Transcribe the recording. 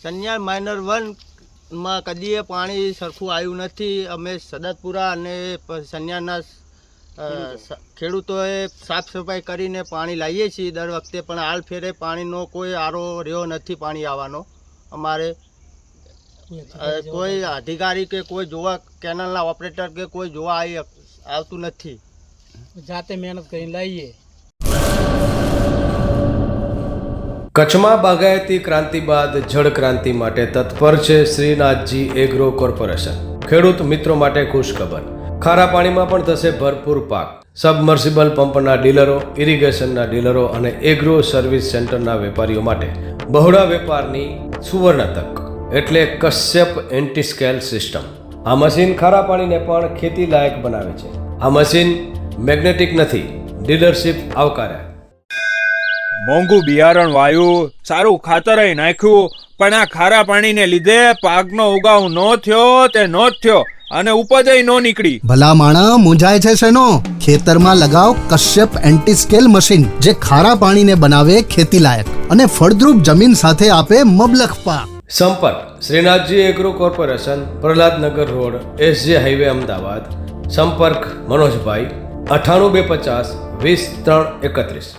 સન્યાર minor 1માં કદીએ પાણી સરખું આવ્યું નથી. અમે સદતપુરા અને સન્યારના ખેડૂતોએ સાફ સફાઈ કરીને પાણી લાવીએ છીએ દર વખતે, પણ હાલ ફેરે પાણીનો કોઈ આરો રહ્યો નથી. પાણી આવવાનો અમારે કોઈ અધિકારી કે કોઈ જોવા, કેનલના ઓપરેટર કે કોઈ જોવા આવતું નથી. જાતે મહેનત કરીને લાવીએ. કચ્છમાં બાગાયતી ક્રાંતિ બાદ જળ ક્રાંતિ માટે તત્પર છે શ્રીનાથજી એગ્રો કોર્પોરેશન. ખેડૂત મિત્રો માટે ખુશખબર, ખારા પાણીમાં પણ થશે ભરપૂર પાક. સબમર્સિબલ પંપના ડીલરો, ઇરિગેશનના ડીલરો અને એગ્રો સર્વિસ સેન્ટરના વેપારીઓ માટે બહોળા વેપારની સુવર્ણ તક એટલે કશ્યપ એન્ટીસ્કેલ સિસ્ટમ. આ મશીન ખારા પાણીને પણ ખેતી લાયક બનાવે છે. આ મશીન મેગ્નેટિક નથી, ડીલરશીપ આવકાર્યા. મોંઘું બિયારણ વાયું, સારું ખાતર નાખ્યું, પણ આ ખારા પાણીને લીધે પાકનો ઉગાવ નો થયો તે નો જ થયો અને ઉપજ નો નીકળી. ભલા માણા મૂંઝાય છે શેનો? ખેતરમાં લગાવ કશ્યપ એન્ટીસ્કેલ મશીન, જે ખારા પાણીને બનાવે ખેતી લાયક અને ફળદ્રુપ જમીન સાથે આપે મબલખ પાક. સંપર્ક Shrinathji agro corporation, Prahlad Nagar road, SJ highway, Ahmedabad. સંપર્ક મનોજભાઈ 98 250 20 331.